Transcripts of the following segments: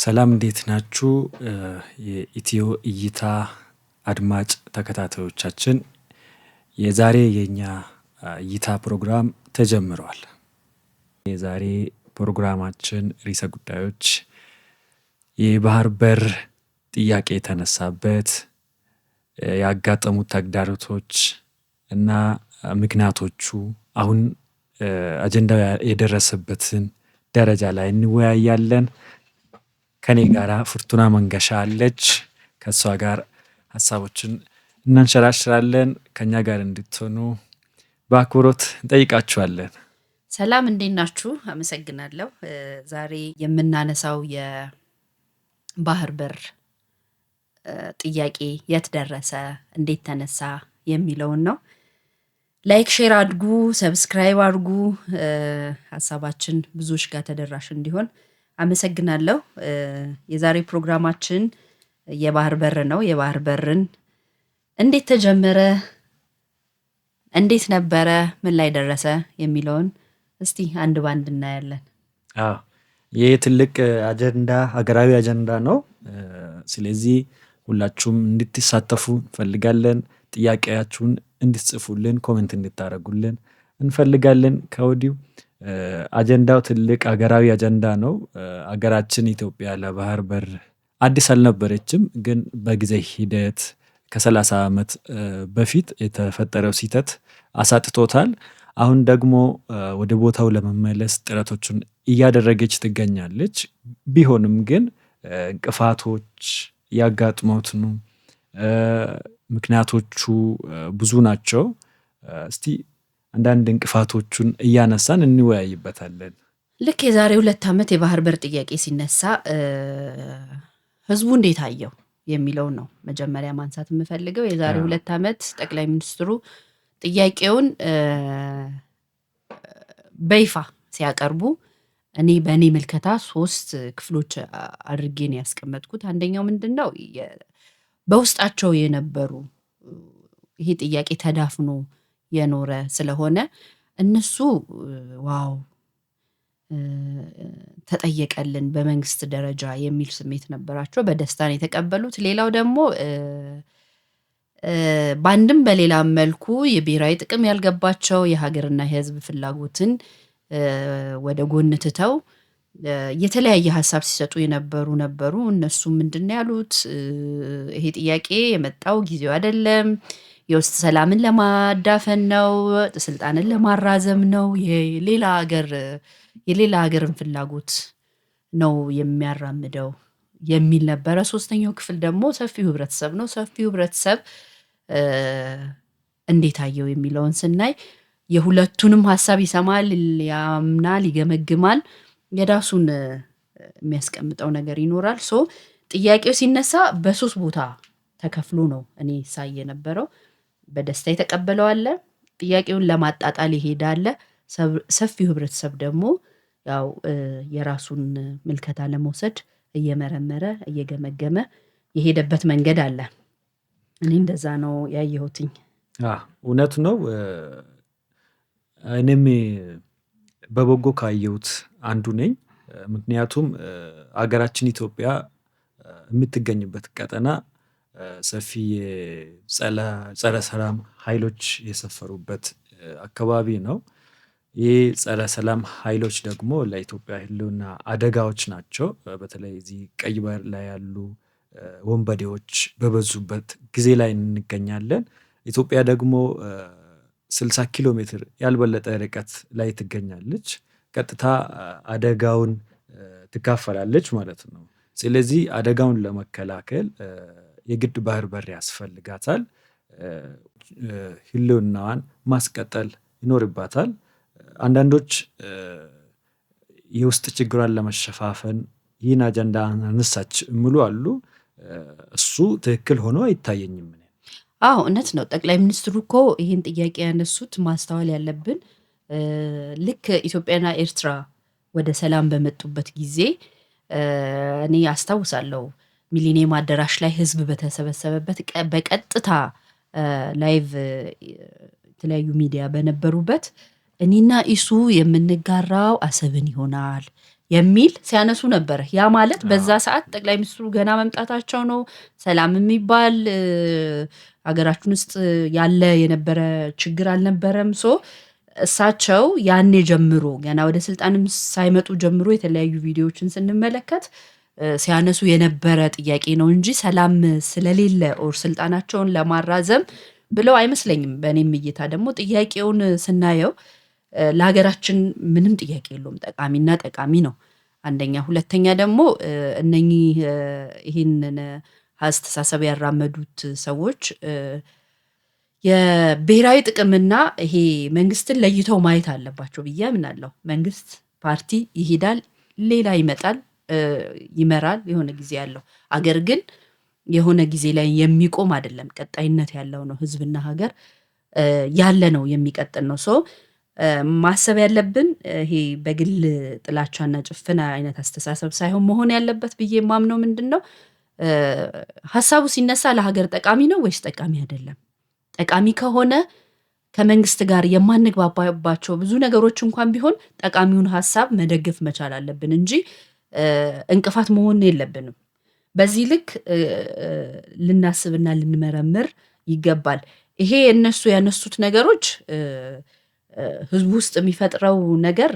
ሰላም እንዴት ናችሁ? የኢትዮ እይታ አድማጭ ተከታታዮቻችን የዛሬ የኛ እይታ ፕሮግራም ተጀምሯል። የዛሬ ፕሮግራማችን ርዕሰ ጉዳዮች የባህር በር ጥያቄ የተነሳበት ያጋጠሙት ተግዳሮቶች እና ምክንያቶቹ አሁን አጀንዳው የደረሰበትን ደረጃ ላይ እንወያያለን። ከኔ ጋራ ፍርቱና መንገሻ አለች። ከሷ ጋር ሀሳቦችን እናንሸራሽራለን። ከኛ ጋር እንድትሆኑ በአክብሮት እንጠይቃችኋለን። ሰላም እንዴት ናችሁ? አመሰግናለሁ። ዛሬ የምናነሳው የባህር በር ጥያቄ የት ደረሰ፣ እንዴት ተነሳ የሚለውን ነው። ላይክ ሼር አድርጉ፣ ሰብስክራይብ አድርጉ። ሀሳባችን ብዙዎች ጋር ተደራሽ እንዲሆን አመሰግናለሁ። የዛሬ ፕሮግራማችን የባህር በር ነው። የባህር በርን እንዴት ተጀመረ፣ እንዴት ነበረ፣ ምን ላይ ደረሰ የሚለውን እስቲ አንድ ባንድ እናያለን። ይህ ትልቅ አጀንዳ፣ ሀገራዊ አጀንዳ ነው። ስለዚህ ሁላችሁም እንድትሳተፉ እንፈልጋለን። ጥያቄያችሁን እንድትጽፉልን፣ ኮሜንት እንድታደርጉልን እንፈልጋለን ከወዲሁ። አጀንዳው ትልቅ ሀገራዊ አጀንዳ ነው። ሀገራችን ኢትዮጵያ ለባህር በር አዲስ አልነበረችም፣ ግን በጊዜ ሂደት ከ30 ዓመት በፊት የተፈጠረው ስህተት አሳጥቶታል። አሁን ደግሞ ወደ ቦታው ለመመለስ ጥረቶችን እያደረገች ትገኛለች። ቢሆንም ግን እንቅፋቶች ያጋጥሙት ነው። ምክንያቶቹ ብዙ ናቸው። እስቲ አንዳንድ እንቅፋቶቹን እያነሳን እንወያይበታለን። ልክ የዛሬ 2 ዓመት የባህር በር ጥያቄ ሲነሳ ህዝቡ እንዴት አየው የሚለውን ነው መጀመሪያ ማንሳት የምፈልገው። የዛሬ 2 ዓመት ጠቅላይ ሚኒስትሩ ጥያቄውን በይፋ ሲያቀርቡ በእኔ ምልከታ 3 ክፍሎች አድርጌ ነው ያስቀመጥኩት። አንደኛው ምንድነው በውስጣቸው የነበሩ ይሄ ጥያቄ ተዳፍኖ የኖረ ስለሆነ እነሱ ዋው ተጠየቀልን በመንግስት ደረጃ የሚል ስሜት ነበራቸው፣ በደስታ ነው የተቀበሉት። ሌላው ደግሞ በአንድም በሌላም መልኩ የብሔራዊ ጥቅም ያልገባቸው የሀገርና የህዝብ ፍላጎትን ወደ ጎን ትተው የተለያየ ሀሳብ ሲሰጡ ነበሩ። እነሱ ምንድነው ያሉት? ይሄ ጥያቄ የመጣው ጊዜው አይደለም፣ የውስጥ ሰላምን ለማዳፈን ነው፣ ስልጣንን ለማራዘም ነው፣ የሌላ ሀገርን ፍላጎት ነው የሚያራምደው የሚል ነበረ። 3ኛው ክፍል ደግሞ ሰፊው ህብረተሰብ ነው። ሰፊው ህብረተሰብ እንዴት አየው የሚለውን ስናይ የሁለቱንም ሀሳብ ይሰማል፣ ያምናል፣ ይገመግማል፣ የራሱን የሚያስቀምጠው ነገር ይኖራል። ጥያቄው ሲነሳ በ3 ቦታ ተከፍሎ ነው እኔ ሳይ የነበረው። በደስታ የተቀበለው አለ፣ ጥያቄውን ለማጣጣል ይሄዳል፣ ሰፊው ህብረተሰብ ደግሞ ያው የራሱን ምልከታ ለመውሰድ እየመረመረ እየገመገመ የሄደበት መንገድ አለ። እኔ እንደዛ ነው ያየሁትኝ። እውነት ነው። እኔም በበጎ ካየሁት አንዱ ነኝ። ምክንያቱም ሀገራችን ኢትዮጵያ የምትገኝበት ቀጠና ሰፊ ጸረ ሰላም ኃይሎች የሰፈሩበት አካባቢ ነው። ይህ ጸረ ሰላም ኃይሎች ደግሞ ለኢትዮጵያ ህልውና አደጋዎች ናቸው። በተለይ እዚህ ቀይ ባህር ላይ ያሉ ወንበዴዎች በበዙበት ጊዜ ላይ እንገኛለን። ኢትዮጵያ ደግሞ 60 ኪሎ ሜትር ያልበለጠ ርቀት ላይ ትገኛለች። ቀጥታ አደጋውን ትካፈላለች ማለት ነው። ስለዚህ አደጋውን ለመከላከል የግድ ባህር በር ያስፈልጋታል። ህልውናዋን ማስቀጠል ይኖርባታል። አንዳንዶች የውስጥ ችግሯን ለመሸፋፈን ይህን አጀንዳ አነሳች የሚሉ አሉ። እሱ ትክክል ሆኖ አይታየኝም። እውነት ነው። ጠቅላይ ሚኒስትሩ እኮ ይህን ጥያቄ ያነሱት ማስተዋል ያለብን ልክ ኢትዮጵያና ኤርትራ ወደ ሰላም በመጡበት ጊዜ እኔ አስታውሳለሁ ሚሊኒየም አዳራሽ ላይ ህዝብ በተሰበሰበበት በቀጥታ ላይቭ የተለያዩ ሚዲያ በነበሩበት እኔና ኢሱ የምንጋራው አሰብን ይሆናል፣ የሚል ሲያነሱ ነበር። ያ ማለት በዛ ሰዓት ጠቅላይ ሚኒስትሩ ገና መምጣታቸው ነው። ሰላም የሚባል ሀገራችን ውስጥ ያለ የነበረ ችግር አልነበረም። እሳቸው ያኔ ጀምሮ ገና ወደ ስልጣንም ሳይመጡ ጀምሮ የተለያዩ ቪዲዮዎችን ስንመለከት ሲያነሱ የነበረ ጥያቄ ነው እንጂ ሰላም ስለሌለ ኦር ስልጣናቸውን ለማራዘም ብለው አይመስለኝም። በእኔም እይታ ደግሞ ጥያቄውን ስናየው ለሀገራችን ምንም ጥያቄ የለውም፣ ጠቃሚና ጠቃሚ ነው። አንደኛ። ሁለተኛ ደግሞ እነኚህ ይህንን አስተሳሰብ ያራመዱት ሰዎች የብሔራዊ ጥቅምና ይሄ መንግስትን ለይተው ማየት አለባቸው ብዬ አምናለሁ። መንግስት ፓርቲ ይሄዳል፣ ሌላ ይመጣል፣ ይመራል፣ የሆነ ጊዜ ያለው አገር ግን የሆነ ጊዜ ላይ የሚቆም አይደለም፣ ቀጣይነት ያለው ነው። ህዝብና ሀገር ያለ ነው፣ የሚቀጥል ነው። ማሰብ ያለብን ይሄ በግል ጥላቻና ጭፍን አይነት አስተሳሰብ ሳይሆን መሆን ያለበት ብዬ የማምነው ምንድነው ሐሳቡ ሲነሳ ለሀገር ጠቃሚ ነው ወይስ ጠቃሚ አይደለም? ጠቃሚ ከሆነ ከመንግስት ጋር የማንግባባባቸው ብዙ ነገሮች እንኳን ቢሆን ጠቃሚውን ሐሳብ መደገፍ መቻል አለብን እንጂ እንቅፋት መሆን የለብንም። በዚህ ልክ ልናስብና ልንመረምር ይገባል። ይሄ እነሱ ያነሱት ነገሮች ህዝቡ ውስጥ የሚፈጥረው ነገር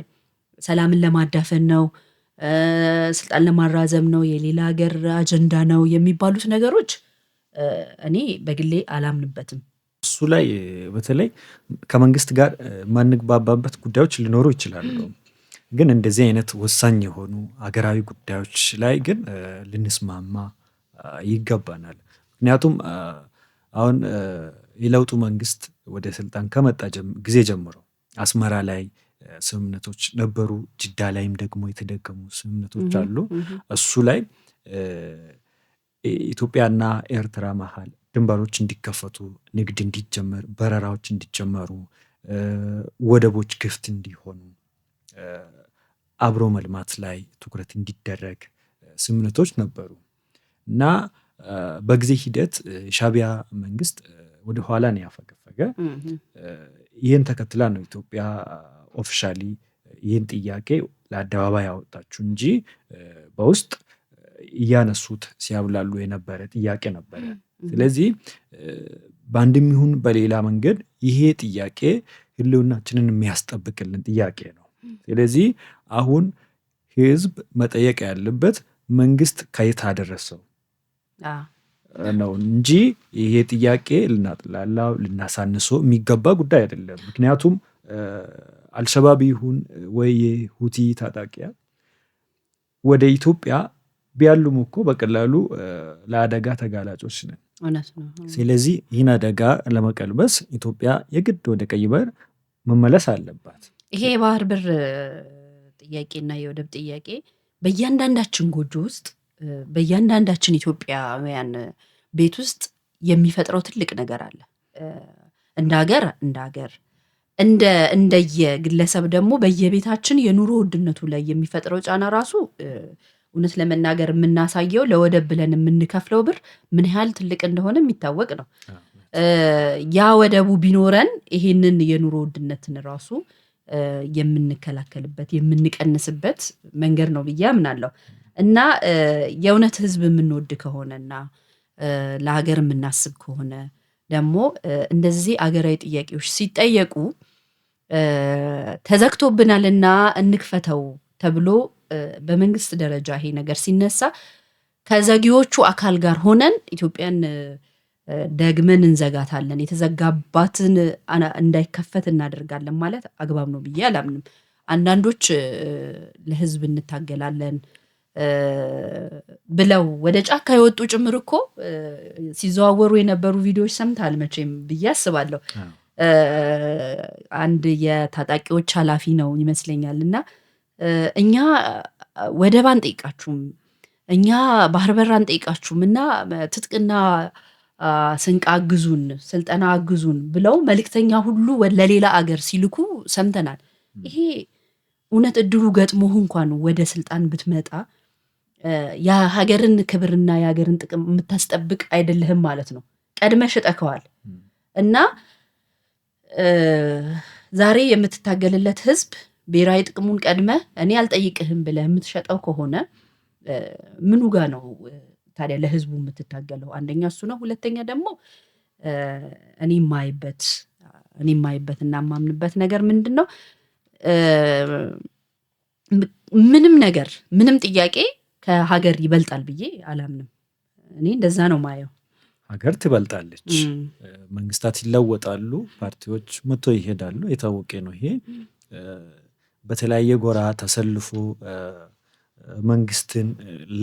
ሰላምን ለማዳፈን ነው፣ ስልጣን ለማራዘም ነው፣ የሌላ ሀገር አጀንዳ ነው የሚባሉት ነገሮች እኔ በግሌ አላምንበትም። እሱ ላይ በተለይ ከመንግስት ጋር ማንግባባበት ጉዳዮች ሊኖሩ ይችላሉ። ግን እንደዚህ አይነት ወሳኝ የሆኑ ሀገራዊ ጉዳዮች ላይ ግን ልንስማማ ይገባናል። ምክንያቱም አሁን የለውጡ መንግስት ወደ ስልጣን ከመጣ ጊዜ ጀምሮ አስመራ ላይ ስምምነቶች ነበሩ፣ ጅዳ ላይም ደግሞ የተደገሙ ስምምነቶች አሉ። እሱ ላይ ኢትዮጵያና ኤርትራ መሀል ድንበሮች እንዲከፈቱ፣ ንግድ እንዲጀመር፣ በረራዎች እንዲጀመሩ፣ ወደቦች ክፍት እንዲሆኑ፣ አብሮ መልማት ላይ ትኩረት እንዲደረግ ስምምነቶች ነበሩ እና በጊዜ ሂደት ሻዕቢያ መንግስት ወደ ኋላ ነው ያፈገፈገ። ይህን ተከትላ ነው ኢትዮጵያ ኦፊሻሊ ይህን ጥያቄ ለአደባባይ ያወጣችው እንጂ በውስጥ እያነሱት ሲያብላሉ የነበረ ጥያቄ ነበረ። ስለዚህ በአንድም ይሁን በሌላ መንገድ ይሄ ጥያቄ ህልውናችንን የሚያስጠብቅልን ጥያቄ ነው። ስለዚህ አሁን ህዝብ መጠየቅ ያለበት መንግስት ከየት አደረሰው ነው እንጂ ይሄ ጥያቄ ልናጥላላው ልናሳንሰው የሚገባ ጉዳይ አይደለም። ምክንያቱም አልሸባብ ይሁን ወይ ሁቲ ታጣቂያ ወደ ኢትዮጵያ ቢያሉም እኮ በቀላሉ ለአደጋ ተጋላጮች ነን። ስለዚህ ይህን አደጋ ለመቀልበስ ኢትዮጵያ የግድ ወደ ቀይ ባህር መመለስ አለባት። ይሄ የባህር በር ጥያቄና የወደብ ጥያቄ በእያንዳንዳችን ጎጆ ውስጥ በእያንዳንዳችን ኢትዮጵያውያን ቤት ውስጥ የሚፈጥረው ትልቅ ነገር አለ። እንደ ሀገር እንደየግለሰብ ደግሞ በየቤታችን የኑሮ ውድነቱ ላይ የሚፈጥረው ጫና ራሱ እውነት ለመናገር የምናሳየው ለወደብ ብለን የምንከፍለው ብር ምን ያህል ትልቅ እንደሆነ የሚታወቅ ነው። ያ ወደቡ ቢኖረን ይሄንን የኑሮ ውድነትን ራሱ የምንከላከልበት የምንቀንስበት መንገድ ነው ብዬ አምናለሁ። እና የእውነት ህዝብ የምንወድ ከሆነና ለሀገር የምናስብ ከሆነ ደግሞ እንደዚህ አገራዊ ጥያቄዎች ሲጠየቁ ተዘግቶብናልና እንክፈተው ተብሎ በመንግስት ደረጃ ይሄ ነገር ሲነሳ ከዘጊዎቹ አካል ጋር ሆነን ኢትዮጵያን ደግመን እንዘጋታለን፣ የተዘጋባትን እንዳይከፈት እናደርጋለን ማለት አግባብ ነው ብዬ አላምንም። አንዳንዶች ለህዝብ እንታገላለን ብለው ወደ ጫካ የወጡ ጭምር እኮ ሲዘዋወሩ የነበሩ ቪዲዮዎች ሰምተሃል መቼም ብዬ አስባለሁ። አንድ የታጣቂዎች ኃላፊ ነው ይመስለኛል እና እኛ ወደብ አንጠይቃችሁም፣ እኛ ባህር በር አንጠይቃችሁም እና ትጥቅና ስንቅ አግዙን፣ ስልጠና አግዙን ብለው መልእክተኛ ሁሉ ለሌላ አገር ሲልኩ ሰምተናል። ይሄ እውነት እድሉ ገጥሞህ እንኳን ወደ ስልጣን ብትመጣ የሀገርን ክብርና የሀገርን ጥቅም የምታስጠብቅ አይደለህም ማለት ነው። ቀድመህ ሽጠከዋል እና ዛሬ የምትታገልለት ህዝብ ብሔራዊ ጥቅሙን ቀድመ እኔ አልጠይቅህም ብለህ የምትሸጠው ከሆነ ምኑ ጋ ነው ታዲያ ለህዝቡ የምትታገለው? አንደኛ እሱ ነው። ሁለተኛ ደግሞ እኔ የማይበት እና የማምንበት ነገር ምንድን ነው? ምንም ነገር ምንም ጥያቄ ከሀገር ይበልጣል ብዬ አላምንም። እኔ እንደዛ ነው ማየው። ሀገር ትበልጣለች። መንግስታት ይለወጣሉ፣ ፓርቲዎች መጥቶ ይሄዳሉ፣ የታወቀ ነው ይሄ። በተለያየ ጎራ ተሰልፎ መንግስትን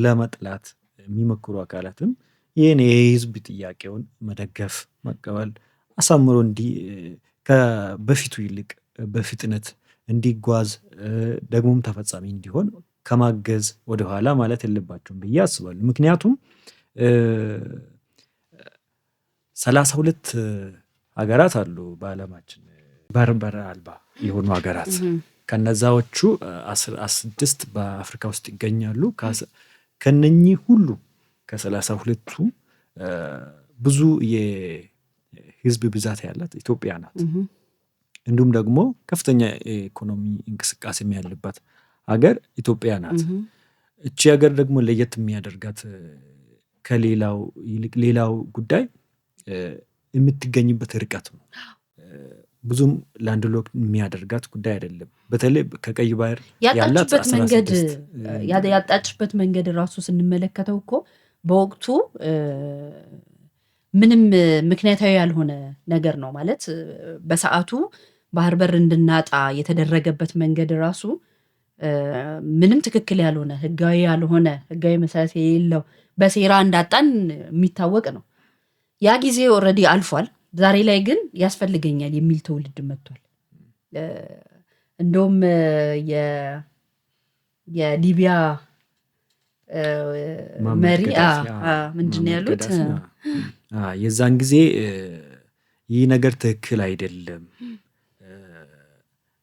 ለመጥላት የሚሞክሩ አካላትም ይህን የህዝብ ጥያቄውን መደገፍ፣ መቀበል፣ አሳምሮ በፊቱ ይልቅ በፍጥነት እንዲጓዝ ደግሞም ተፈጻሚ እንዲሆን ከማገዝ ወደኋላ ማለት የለባቸውም ብዬ አስባለሁ። ምክንያቱም 32 ሀገራት አሉ በዓለማችን ባህር በር አልባ የሆኑ ሀገራት። ከነዛዎቹ 16 በአፍሪካ ውስጥ ይገኛሉ። ከነኚህ ሁሉ ከ32ቱ ብዙ የህዝብ ብዛት ያላት ኢትዮጵያ ናት። እንዲሁም ደግሞ ከፍተኛ የኢኮኖሚ እንቅስቃሴ ያለባት ሀገር ኢትዮጵያ ናት። እቺ ሀገር ደግሞ ለየት የሚያደርጋት ከሌላው ይልቅ ሌላው ጉዳይ የምትገኝበት ርቀት ነው። ብዙም ላንድ ሎክ የሚያደርጋት ጉዳይ አይደለም። በተለይ ከቀይ ባህር ያጣችበት መንገድ ራሱ ስንመለከተው እኮ በወቅቱ ምንም ምክንያታዊ ያልሆነ ነገር ነው ማለት በሰዓቱ ባህር በር እንድናጣ የተደረገበት መንገድ ራሱ ምንም ትክክል ያልሆነ ህጋዊ ያልሆነ ህጋዊ መሰረት የሌለው በሴራ እንዳጣን የሚታወቅ ነው። ያ ጊዜ ኦልሬዲ አልፏል። ዛሬ ላይ ግን ያስፈልገኛል የሚል ትውልድ መጥቷል። እንደውም የሊቢያ መሪ ምንድን ነው ያሉት? የዛን ጊዜ ይህ ነገር ትክክል አይደለም፣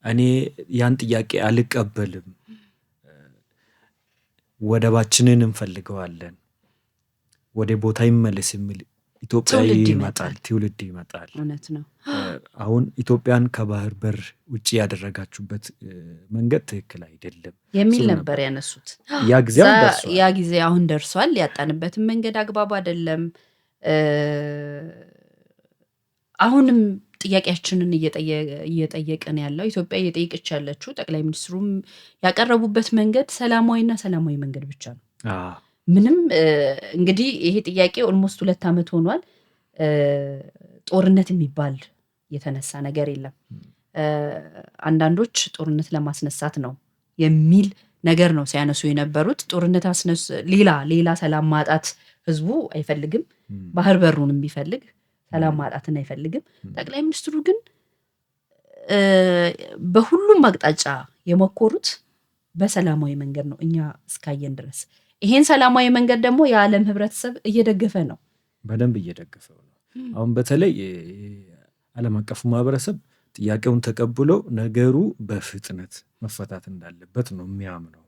እኔ ያን ጥያቄ አልቀበልም፣ ወደባችንን እንፈልገዋለን፣ ወደ ቦታ ይመለስ የሚል ኢትዮጵያዊ ይመጣል፣ ትውልድ ይመጣል። እውነት ነው። አሁን ኢትዮጵያን ከባህር በር ውጭ ያደረጋችሁበት መንገድ ትክክል አይደለም የሚል ነበር ያነሱት። ያ ጊዜ አሁን ደርሷል። ያጣንበትን መንገድ አግባብ አይደለም። አሁንም ጥያቄያችንን እየጠየቅን ያለው ኢትዮጵያ እየጠየቀች ያለችው ጠቅላይ ሚኒስትሩም ያቀረቡበት መንገድ ሰላማዊና ሰላማዊ መንገድ ብቻ ነው። ምንም እንግዲህ ይሄ ጥያቄ ኦልሞስት 2 ዓመት ሆኗል። ጦርነት የሚባል የተነሳ ነገር የለም። አንዳንዶች ጦርነት ለማስነሳት ነው የሚል ነገር ነው ሲያነሱ የነበሩት። ጦርነት ሌላ ሰላም ማጣት ህዝቡ አይፈልግም። ባህር በሩንም ቢፈልግ ሰላም ማጣትን አይፈልግም። ጠቅላይ ሚኒስትሩ ግን በሁሉም አቅጣጫ የሞከሩት በሰላማዊ መንገድ ነው እኛ እስካየን ድረስ። ይሄን ሰላማዊ መንገድ ደግሞ የዓለም ህብረተሰብ እየደገፈ ነው፣ በደንብ እየደገፈው ነው። አሁን በተለይ ዓለም አቀፉ ማህበረሰብ ጥያቄውን ተቀብሎ ነገሩ በፍጥነት መፈታት እንዳለበት ነው የሚያምነው።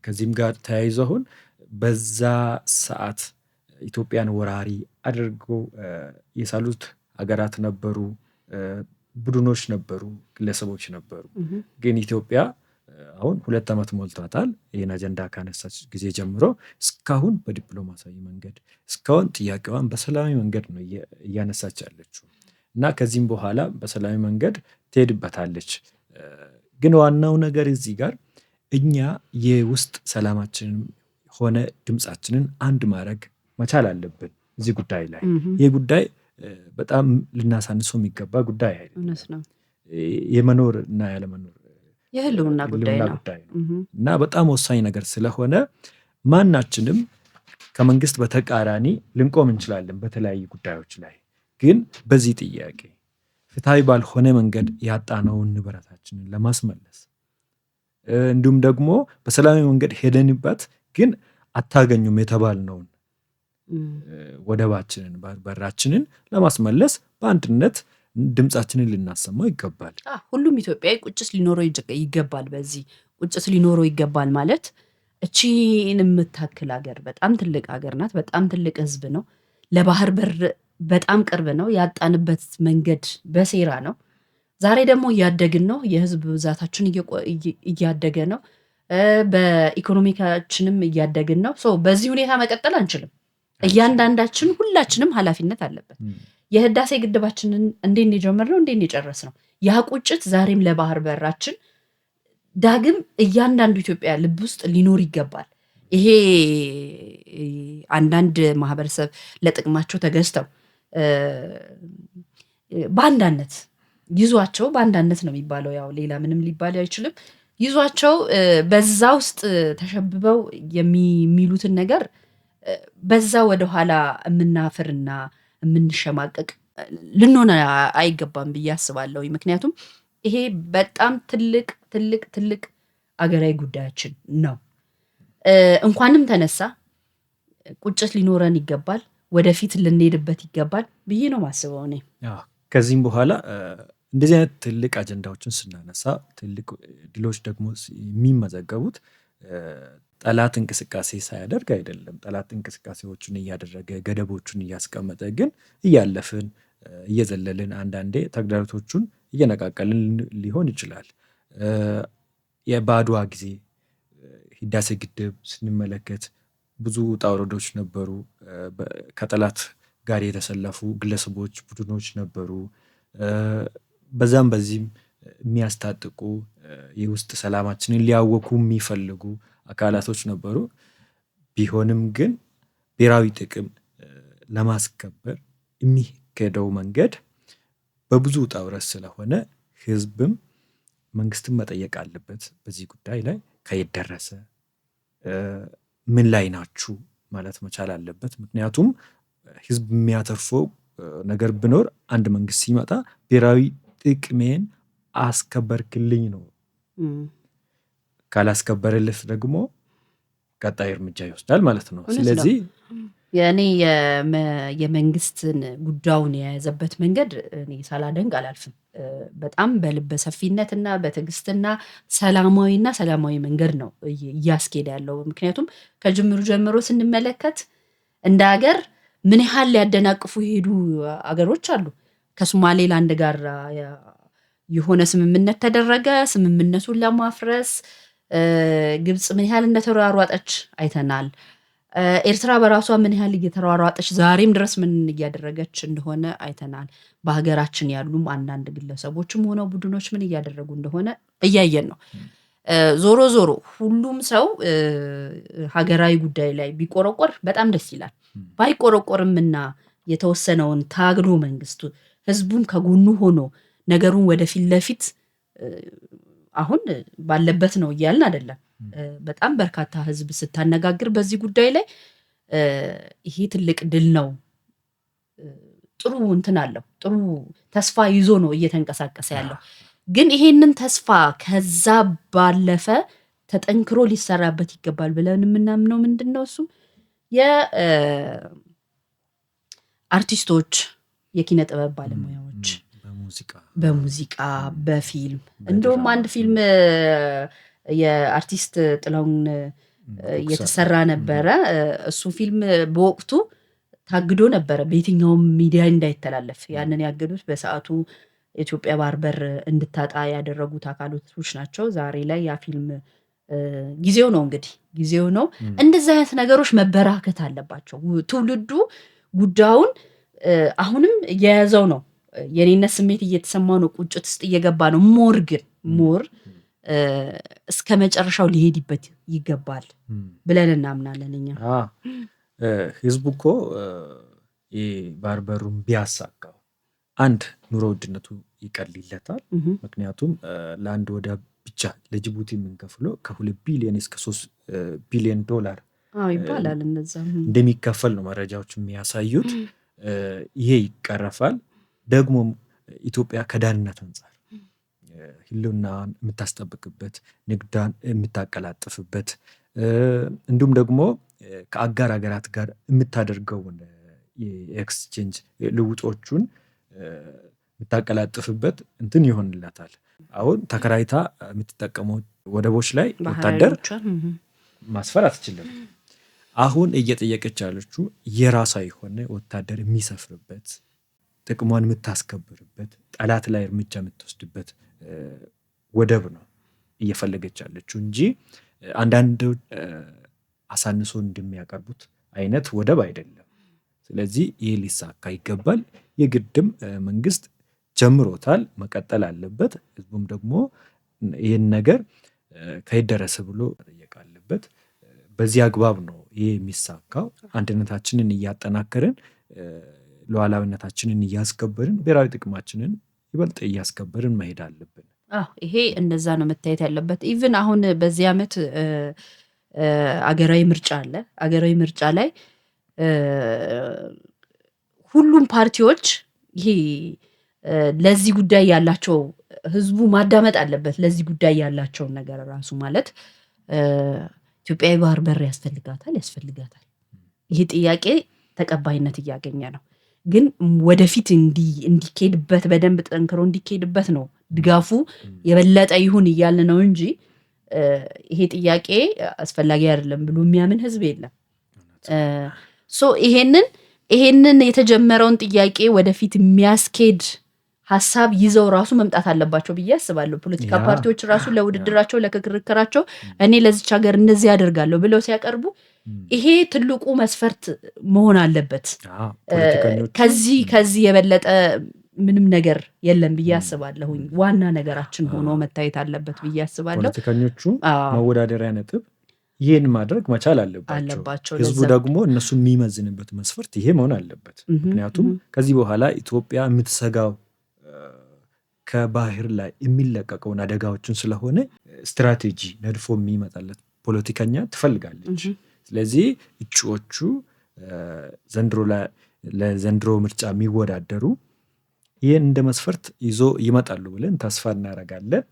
ከዚህም ጋር ተያይዞ አሁን በዛ ሰዓት ኢትዮጵያን ወራሪ አድርገው የሳሉት ሀገራት ነበሩ፣ ቡድኖች ነበሩ፣ ግለሰቦች ነበሩ። ግን ኢትዮጵያ አሁን 2 ዓመት ሞልቷታል። ይህን አጀንዳ ካነሳች ጊዜ ጀምሮ እስካሁን በዲፕሎማሲያዊ መንገድ እስካሁን ጥያቄዋን በሰላማዊ መንገድ ነው እያነሳች ያለችው እና ከዚህም በኋላ በሰላማዊ መንገድ ትሄድበታለች። ግን ዋናው ነገር እዚህ ጋር እኛ የውስጥ ሰላማችንን ሆነ ድምፃችንን አንድ ማድረግ መቻል አለብን። እዚህ ጉዳይ ላይ ይህ ጉዳይ በጣም ልናሳንሰው የሚገባ ጉዳይ አይደለም። የመኖር እና ያለመኖር የህልውና ጉዳይ ነው እና በጣም ወሳኝ ነገር ስለሆነ ማናችንም ከመንግስት በተቃራኒ ልንቆም እንችላለን በተለያዩ ጉዳዮች ላይ። ግን በዚህ ጥያቄ ፍትሃዊ ባልሆነ መንገድ ያጣነውን ንብረታችንን ለማስመለስ እንዲሁም ደግሞ በሰላማዊ መንገድ ሄደንበት ግን አታገኙም የተባልነውን ወደባችንን በራችንን ለማስመለስ በአንድነት ድምፃችንን ልናሰማው ይገባል። ሁሉም ኢትዮጵያዊ ቁጭት ሊኖረው ይገባል። በዚህ ቁጭት ሊኖረው ይገባል ማለት እቺን የምታክል ሀገር በጣም ትልቅ ሀገር ናት። በጣም ትልቅ ህዝብ ነው። ለባህር በር በጣም ቅርብ ነው። ያጣንበት መንገድ በሴራ ነው። ዛሬ ደግሞ እያደግን ነው። የህዝብ ብዛታችን እያደገ ነው። በኢኮኖሚካችንም እያደግን ነው። በዚህ ሁኔታ መቀጠል አንችልም። እያንዳንዳችን ሁላችንም ኃላፊነት አለበት። የህዳሴ ግድባችንን እንዴት ነው የጀመርነው? እንዴት ነው የጨረስነው? ያ ቁጭት ዛሬም ለባህር በራችን ዳግም እያንዳንዱ ኢትዮጵያ ልብ ውስጥ ሊኖር ይገባል። ይሄ አንዳንድ ማህበረሰብ ለጥቅማቸው ተገዝተው በአንዳነት ይዟቸው፣ በአንዳነት ነው የሚባለው፣ ያው ሌላ ምንም ሊባል አይችልም። ይዟቸው በዛ ውስጥ ተሸብበው የሚሉትን ነገር በዛ ወደኋላ የምናፍርና የምንሸማቀቅ ልንሆን አይገባም ብዬ አስባለሁ። ምክንያቱም ይሄ በጣም ትልቅ ትልቅ ትልቅ አገራዊ ጉዳያችን ነው። እንኳንም ተነሳ፣ ቁጭት ሊኖረን ይገባል፣ ወደፊት ልንሄድበት ይገባል ብዬ ነው ማስበው እኔ። ከዚህም በኋላ እንደዚህ አይነት ትልቅ አጀንዳዎችን ስናነሳ ትልቅ ድሎች ደግሞ የሚመዘገቡት ጠላት እንቅስቃሴ ሳያደርግ አይደለም። ጠላት እንቅስቃሴዎችን እያደረገ ገደቦቹን እያስቀመጠ ግን እያለፍን እየዘለልን አንዳንዴ ተግዳሮቶቹን እየነቃቀልን ሊሆን ይችላል። የባድዋ ጊዜ ህዳሴ ግድብ ስንመለከት ብዙ ውጣ ውረዶች ነበሩ። ከጠላት ጋር የተሰለፉ ግለሰቦች፣ ቡድኖች ነበሩ። በዛም በዚህም የሚያስታጥቁ የውስጥ ሰላማችንን ሊያወኩ የሚፈልጉ አካላቶች ነበሩ። ቢሆንም ግን ብሔራዊ ጥቅም ለማስከበር የሚሄደው መንገድ በብዙ ውጣ ውረድ ስለሆነ ህዝብም መንግስትን መጠየቅ አለበት። በዚህ ጉዳይ ላይ ከየት ደረሰ፣ ምን ላይ ናችሁ ማለት መቻል አለበት። ምክንያቱም ህዝብ የሚያተርፈው ነገር ቢኖር አንድ መንግስት ሲመጣ ብሔራዊ ጥቅሜን አስከበርክልኝ ነው። ካላስከበረልህ ደግሞ ቀጣይ እርምጃ ይወስዳል ማለት ነው። ስለዚህ የእኔ የመንግስትን ጉዳዩን የያዘበት መንገድ እኔ ሳላደንቅ አላልፍም። በጣም በልበ ሰፊነትና በትዕግስትና ሰላማዊ መንገድ ነው እያስኬድ ያለው። ምክንያቱም ከጅምሩ ጀምሮ ስንመለከት እንደ ሀገር ምን ያህል ሊያደናቅፉ የሄዱ አገሮች አሉ። ከሶማሌላንድ ጋር የሆነ ስምምነት ተደረገ። ስምምነቱን ለማፍረስ ግብፅ ምን ያህል እንደተሯሯጠች አይተናል። ኤርትራ በራሷ ምን ያህል እየተሯሯጠች ዛሬም ድረስ ምን እያደረገች እንደሆነ አይተናል። በሀገራችን ያሉም አንዳንድ ግለሰቦችም ሆነው ቡድኖች ምን እያደረጉ እንደሆነ እያየን ነው። ዞሮ ዞሮ ሁሉም ሰው ሀገራዊ ጉዳይ ላይ ቢቆረቆር በጣም ደስ ይላል። ባይቆረቆርምና የተወሰነውን ታግሎ መንግስቱ ህዝቡን ከጎኑ ሆኖ ነገሩን ወደፊት ለፊት አሁን ባለበት ነው እያልን አይደለም። በጣም በርካታ ህዝብ ስታነጋግር በዚህ ጉዳይ ላይ ይሄ ትልቅ ድል ነው፣ ጥሩ እንትን አለው፣ ጥሩ ተስፋ ይዞ ነው እየተንቀሳቀሰ ያለው። ግን ይሄንን ተስፋ ከዛ ባለፈ ተጠንክሮ ሊሰራበት ይገባል ብለን የምናምነው ምንድን ነው? እሱ የአርቲስቶች፣ የኪነ ጥበብ ባለሙያዎች በሙዚቃ በፊልም እንደውም አንድ ፊልም የአርቲስት ጥላሁን የተሰራ ነበረ። እሱ ፊልም በወቅቱ ታግዶ ነበረ፣ በየትኛውም ሚዲያ እንዳይተላለፍ። ያንን ያገዱት በሰዓቱ የኢትዮጵያ ባህር በር እንድታጣ ያደረጉት አካላቶች ናቸው። ዛሬ ላይ ያ ፊልም ጊዜው ነው እንግዲህ ጊዜው ነው። እንደዚህ አይነት ነገሮች መበራከት አለባቸው። ትውልዱ ጉዳዩን አሁንም እየያዘው ነው። የኔነት ስሜት እየተሰማው ነው። ቁጭት ውስጥ እየገባ ነው። ሞር እስከ መጨረሻው ሊሄድበት ይገባል ብለን እናምናለን እኛ። ህዝቡ እኮ የባህር በሩን ቢያሳካው አንድ ኑሮ ውድነቱ ይቀልለታል። ምክንያቱም ለአንድ ወደብ ብቻ ለጅቡቲ የምንከፍለው ከ2 ቢሊዮን እስከ 3 ቢሊዮን ዶላር ይባላል እንደሚከፈል ነው መረጃዎች የሚያሳዩት። ይሄ ይቀረፋል። ደግሞ ኢትዮጵያ ከዳንነት አንጻር ህልውናን የምታስጠብቅበት፣ ንግዳን የምታቀላጥፍበት፣ እንዲሁም ደግሞ ከአጋር ሀገራት ጋር የምታደርገውን የኤክስቼንጅ ልውጦቹን የምታቀላጥፍበት እንትን ይሆንላታል። አሁን ተከራይታ የምትጠቀመው ወደቦች ላይ ወታደር ማስፈር አትችልም። አሁን እየጠየቀች ያለችው የራሷ የሆነ ወታደር የሚሰፍርበት፣ ጥቅሟን የምታስከብርበት፣ ጠላት ላይ እርምጃ የምትወስድበት ወደብ ነው እየፈለገች ያለችው እንጂ አንዳንድ አሳንሶ እንደሚያቀርቡት አይነት ወደብ አይደለም። ስለዚህ ይህ ሊሳካ ይገባል። የግድም መንግስት ጀምሮታል፣ መቀጠል አለበት። ህዝቡም ደግሞ ይህን ነገር ከየት ደረሰ ብሎ መጠየቅ አለበት። በዚህ አግባብ ነው ይህ የሚሳካው። አንድነታችንን እያጠናከርን፣ ሉዓላዊነታችንን እያስከበርን፣ ብሔራዊ ጥቅማችንን ይበልጥ እያስከበርን መሄድ አለብን። ይሄ እንደዛ ነው መታየት ያለበት። ኢቭን አሁን በዚህ ዓመት አገራዊ ምርጫ አለ። አገራዊ ምርጫ ላይ ሁሉም ፓርቲዎች ይሄ ለዚህ ጉዳይ ያላቸው ህዝቡ ማዳመጥ አለበት። ለዚህ ጉዳይ ያላቸውን ነገር ራሱ ማለት ኢትዮጵያ የባህር በር ያስፈልጋታል። ይሄ ጥያቄ ተቀባይነት እያገኘ ነው። ግን ወደፊት እንዲኬድበት በደንብ ጠንክሮ እንዲኬድበት ነው ድጋፉ የበለጠ ይሁን እያለ ነው እንጂ ይሄ ጥያቄ አስፈላጊ አይደለም ብሎ የሚያምን ህዝብ የለም። ይሄንን የተጀመረውን ጥያቄ ወደፊት የሚያስኬድ ሀሳብ ይዘው ራሱ መምጣት አለባቸው ብዬ አስባለሁ። ፖለቲካ ፓርቲዎች ራሱ ለውድድራቸው ለክርክራቸው እኔ ለዚች ሀገር እንደዚህ ያደርጋለሁ ብለው ሲያቀርቡ ይሄ ትልቁ መስፈርት መሆን አለበት። ከዚህ የበለጠ ምንም ነገር የለም ብዬ አስባለሁኝ። ዋና ነገራችን ሆኖ መታየት አለበት ብዬ አስባለሁ። ፖለቲከኞቹ መወዳደሪያ ነጥብ ይህን ማድረግ መቻል አለባቸው። ህዝቡ ደግሞ እነሱ የሚመዝንበት መስፈርት ይሄ መሆን አለበት። ምክንያቱም ከዚህ በኋላ ኢትዮጵያ የምትሰጋው ከባህር ላይ የሚለቀቀውን አደጋዎችን ስለሆነ ስትራቴጂ ነድፎ የሚመጣለት ፖለቲከኛ ትፈልጋለች። ስለዚህ እጩዎቹ ለዘንድሮ ምርጫ የሚወዳደሩ ይህን እንደ መስፈርት ይዞ ይመጣሉ ብለን ተስፋ እናደርጋለን።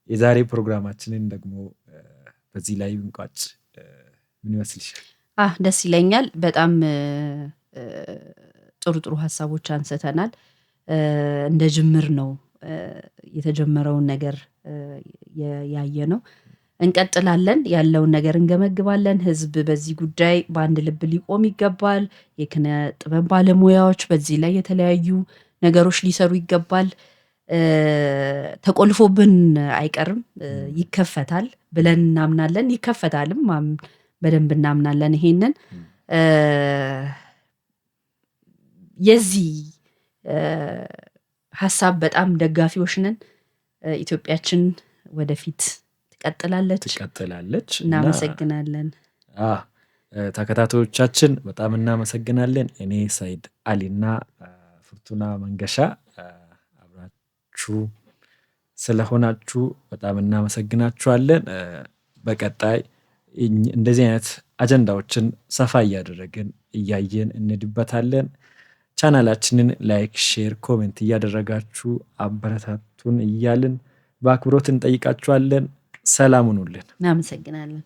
የዛሬ ፕሮግራማችንን ደግሞ በዚህ ላይ እንቋጭ። ምን ይመስልሻል? ደስ ይለኛል። በጣም ጥሩ ሀሳቦች አንስተናል። እንደ ጅምር ነው የተጀመረውን ነገር ያየ ነው። እንቀጥላለን፣ ያለውን ነገር እንገመግባለን። ህዝብ በዚህ ጉዳይ በአንድ ልብ ሊቆም ይገባል። የኪነ ጥበብ ባለሙያዎች በዚህ ላይ የተለያዩ ነገሮች ሊሰሩ ይገባል። ተቆልፎብን አይቀርም፣ ይከፈታል ብለን እናምናለን። ይከፈታልም በደንብ እናምናለን። ይሄንን የዚህ ሀሳብ በጣም ደጋፊዎች ነን። ኢትዮጵያችን ወደፊት ትቀጥላለች። እናመሰግናለን። ተከታታዮቻችን በጣም እናመሰግናለን። እኔ ሰይድ አሊና ፍርቱና መንገሻ አብራችሁ ስለሆናችሁ በጣም እናመሰግናችኋለን። በቀጣይ እንደዚህ አይነት አጀንዳዎችን ሰፋ እያደረግን እያየን እንድበታለን። ቻናላችንን ላይክ፣ ሼር፣ ኮሜንት እያደረጋችሁ አበረታቱን እያልን በአክብሮት እንጠይቃችኋለን። ሰላም ሁኑልን። እናመሰግናለን።